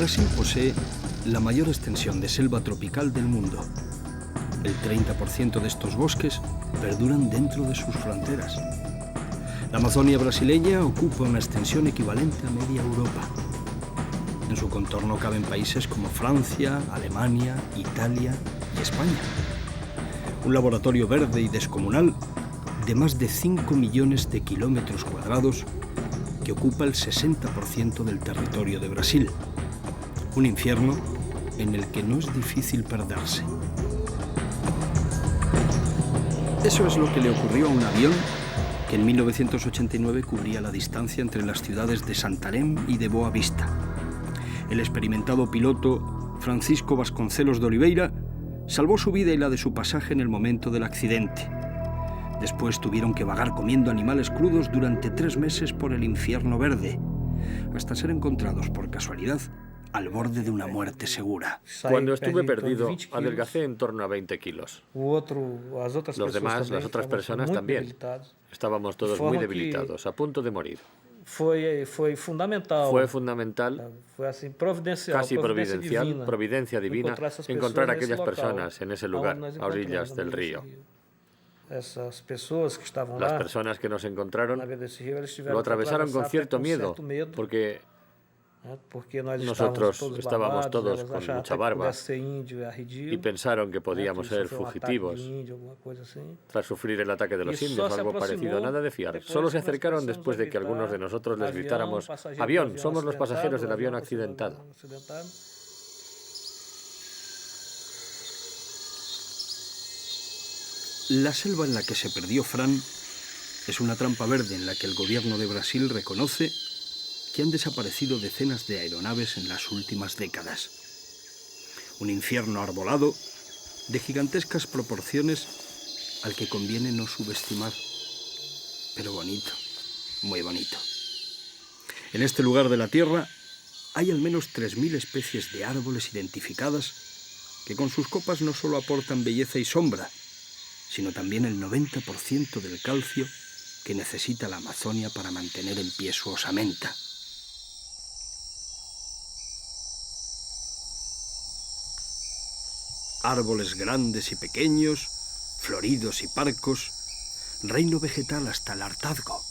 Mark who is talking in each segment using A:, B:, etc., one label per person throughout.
A: Brasil posee la mayor extensión de selva tropical del mundo. El 30% de estos bosques perduran dentro de sus fronteras. La Amazonia brasileña ocupa una extensión equivalente a media Europa. En su contorno caben países como Francia, Alemania, Italia y España. Un laboratorio verde y descomunal de más de 5 millones de kilómetros cuadrados que ocupa el 60% del territorio de Brasil. Un infierno en el que no es difícil perderse. Eso es lo que le ocurrió a un avión que en 1989 cubría la distancia entre las ciudades de Santarém y de Boa Vista. El experimentado piloto Francisco Vasconcelos de Oliveira salvó su vida y la de su pasaje en el momento del accidente. Después tuvieron que vagar comiendo animales crudos durante 3 meses por el infierno verde, hasta ser encontrados por casualidad al borde de una muerte segura.
B: Cuando estuve perdido, adelgacé en torno a 20 kilos. Los demás, las otras personas también. Estábamos todos muy debilitados, a punto de morir.
C: Fue fundamental.
B: Fue fundamental, casi providencial, providencia divina, encontrar a aquellas personas en ese lugar, a orillas del río. Las personas que nos encontraron lo atravesaron con cierto miedo, porque nosotros estábamos todos con mucha barba y pensaron que podíamos ser fugitivos tras sufrir el ataque de los indios o algo parecido. Nada de fiar. Solo se acercaron después de que algunos de nosotros les gritáramos: «Avión, somos los pasajeros del avión accidentado».
A: La selva en la que se perdió Fran es una trampa verde en la que el gobierno de Brasil reconoce que han desaparecido decenas de aeronaves en las últimas décadas. Un infierno arbolado de gigantescas proporciones al que conviene no subestimar, pero bonito, muy bonito. En este lugar de la Tierra hay al menos 3.000 especies de árboles identificadas que con sus copas no solo aportan belleza y sombra, sino también el 90% del calcio que necesita la Amazonia para mantener en pie su osamenta. Árboles grandes y pequeños, floridos y parcos, reino vegetal hasta el hartazgo.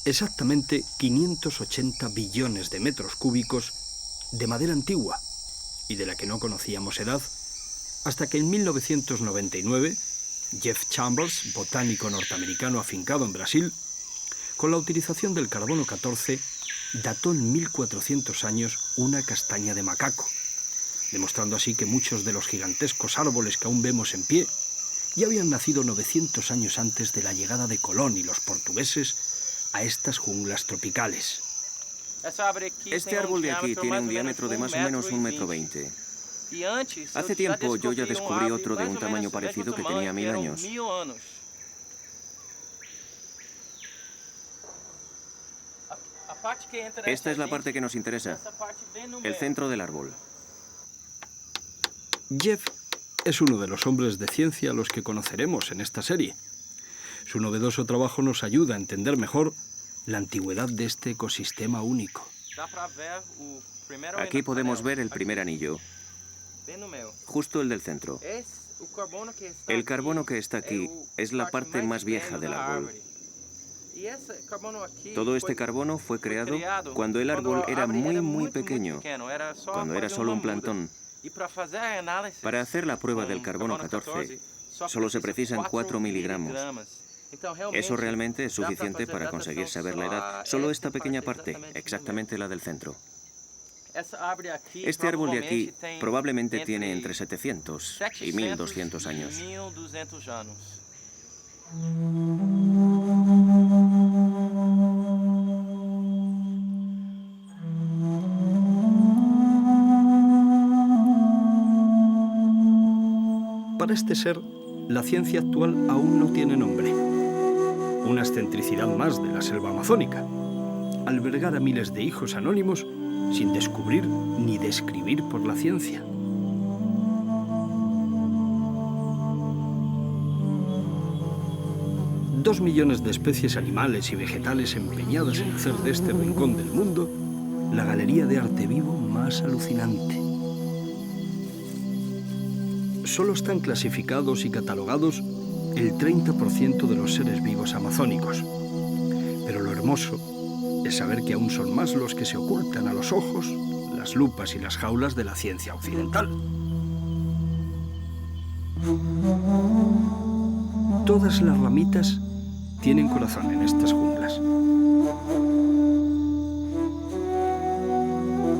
A: Exactamente 580 billones de metros cúbicos de madera antigua y de la que no conocíamos edad, hasta que en 1999 Jeff Chambers, botánico norteamericano afincado en Brasil, con la utilización del carbono 14, dató en 1400 años una castaña de macaco, demostrando así que muchos de los gigantescos árboles que aún vemos en pie ya habían nacido 900 años antes de la llegada de Colón y los portugueses a estas junglas tropicales.
D: Este árbol de aquí tiene un diámetro de más o menos 1,20 m. Hace tiempo yo ya descubrí otro de un tamaño parecido que tenía 1000 años. Esta es la parte que nos interesa, el centro del árbol.
A: Jeff es uno de los hombres de ciencia a los que conoceremos en esta serie. Su novedoso trabajo nos ayuda a entender mejor la antigüedad de este ecosistema único.
D: Aquí podemos ver el primer anillo, justo el del centro. El carbono que está aquí es la parte más vieja del árbol. Todo este carbono fue creado cuando el árbol era muy pequeño, cuando era solo un plantón. Para hacer la prueba del carbono 14, solo se precisan 4 miligramos. Eso realmente es suficiente para conseguir saber la edad. Solo esta pequeña parte, exactamente la del centro. Este árbol de aquí probablemente tiene entre 700 y 1200 años.
A: Para este ser, la ciencia actual aún no tiene nombre. Una excentricidad más de la selva amazónica. Albergar a miles de hijos anónimos sin descubrir ni describir por la ciencia. Dos millones de especies animales y vegetales empeñadas en hacer de este rincón del mundo la galería de arte vivo más alucinante. Solo están clasificados y catalogados el 30% de los seres vivos amazónicos. Pero lo hermoso es saber que aún son más los que se ocultan a los ojos, las lupas y las jaulas de la ciencia occidental. Todas las ramitas tienen corazón en estas junglas.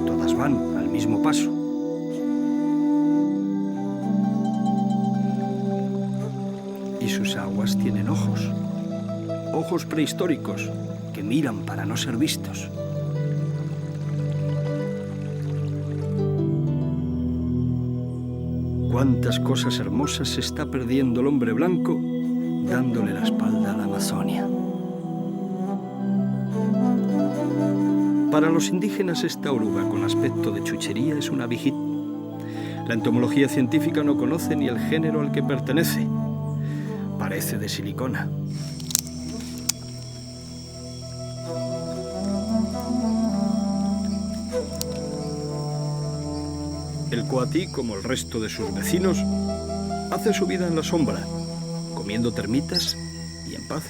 A: Todas van al mismo paso. Y sus aguas tienen ojos. Ojos prehistóricos que miran para no ser vistos. Cuántas cosas hermosas se está perdiendo el hombre blanco dándole la espalda a la Amazonia. Para los indígenas esta oruga con aspecto de chuchería es una vigit. La entomología científica no conoce ni el género al que pertenece. Parece de silicona. El coatí, como el resto de sus vecinos, hace su vida en la sombra, comiendo termitas y en paz.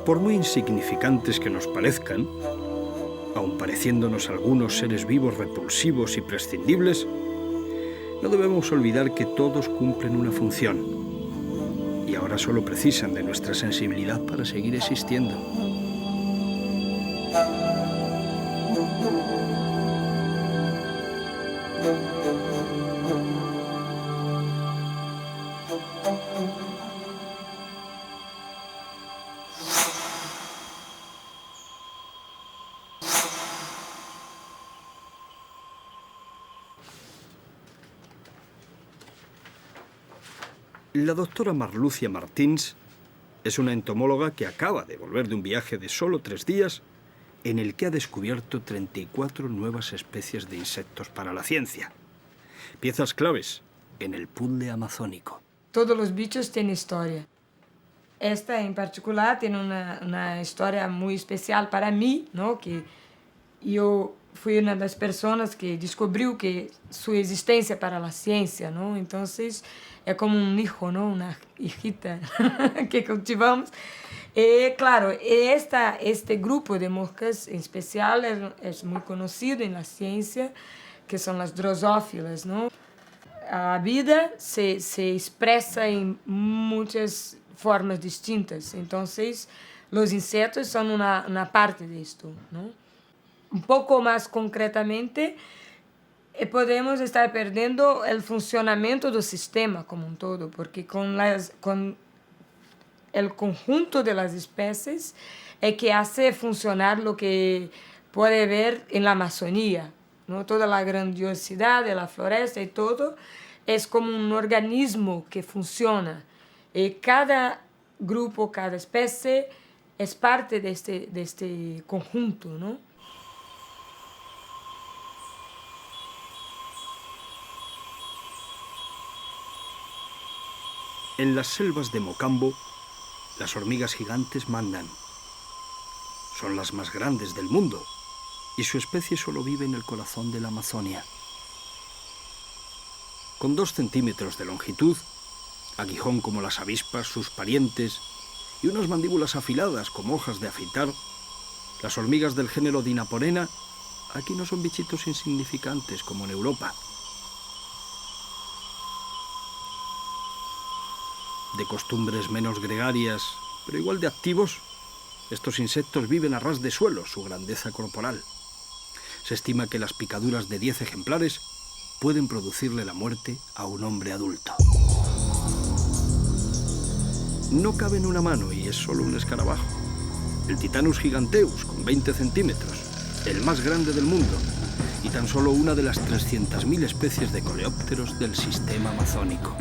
A: Por muy insignificantes que nos parezcan, aun pareciéndonos algunos seres vivos repulsivos y prescindibles, no debemos olvidar que todos cumplen una función y ahora solo precisan de nuestra sensibilidad para seguir existiendo. La doctora Marlucia Martins es una entomóloga que acaba de volver de un viaje de solo 3 días en el que ha descubierto 34 nuevas especies de insectos para la ciencia. Piezas claves en el puzzle amazónico.
E: Todos los bichos tienen historia. Esta en particular tiene una historia muy especial para mí, ¿no? Que yo fui una de las personas que descubrió que su existencia para la ciencia, ¿no? Entonces, es como un hijo, ¿no? Una hijita que cultivamos. Claro, este grupo de moscas en especial es muy conocido en la ciencia, que son las drosófilas, ¿no? La vida se expresa en muchas formas distintas. Entonces, los insectos son una parte de esto, ¿no? Un poco más concretamente, podemos estar perdiendo el funcionamiento del sistema como un todo, porque con el conjunto de las especies es que hace funcionar lo que puede ver en la Amazonía, ¿no? Toda la grandiosidad de la floresta y todo es como un organismo que funciona. Y cada grupo, cada especie es parte de este conjunto, ¿no?
A: En las selvas de Mocambo, las hormigas gigantes mandan. Son las más grandes del mundo y su especie solo vive en el corazón de la Amazonia. Con 2 centímetros de longitud, aguijón como las avispas, sus parientes, y unas mandíbulas afiladas como hojas de afeitar, las hormigas del género Dinaporena aquí no son bichitos insignificantes como en Europa. De costumbres menos gregarias, pero igual de activos, estos insectos viven a ras de suelo su grandeza corporal. Se estima que las picaduras de 10 ejemplares pueden producirle la muerte a un hombre adulto. No cabe en una mano y es solo un escarabajo. El Titanus giganteus, con 20 centímetros, el más grande del mundo, y tan solo una de las 300.000 especies de coleópteros del sistema amazónico.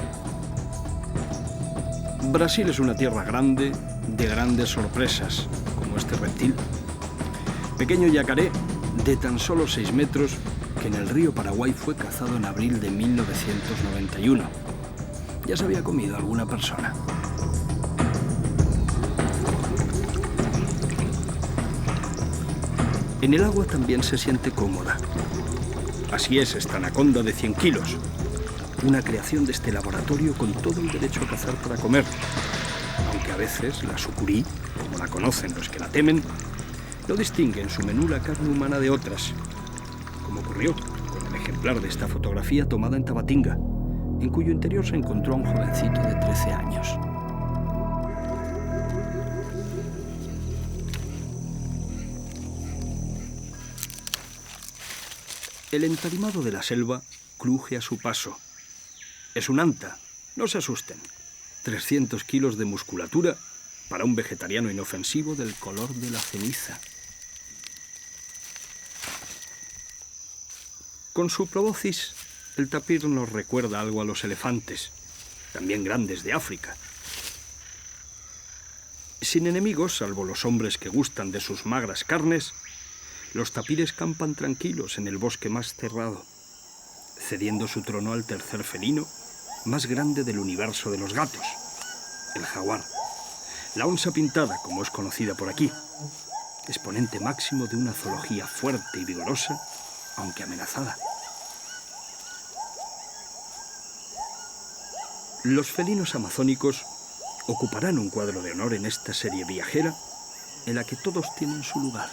A: Brasil es una tierra grande, de grandes sorpresas, como este reptil. Pequeño yacaré de tan solo 6 metros que en el río Paraguay fue cazado en abril de 1991. Ya se había comido alguna persona. En el agua también se siente cómoda. Así es esta anaconda de 100 kilos. Una creación de este laboratorio con todo el derecho a cazar para comer. Aunque a veces la sucurí, como la conocen los que la temen, no distingue en su menú la carne humana de otras, como ocurrió con el ejemplar de esta fotografía tomada en Tabatinga, en cuyo interior se encontró a un jovencito de 13 años. El entarimado de la selva cruje a su paso. Es un anta, no se asusten. 300 kilos de musculatura para un vegetariano inofensivo del color de la ceniza. Con su proboscis, el tapir nos recuerda algo a los elefantes, también grandes de África. Sin enemigos, salvo los hombres que gustan de sus magras carnes, los tapires campan tranquilos en el bosque más cerrado, cediendo su trono al tercer felino más grande del universo de los gatos, el jaguar. La onza pintada, como es conocida por aquí, exponente máximo de una zoología fuerte y vigorosa, aunque amenazada. Los felinos amazónicos ocuparán un cuadro de honor en esta serie viajera en la que todos tienen su lugar.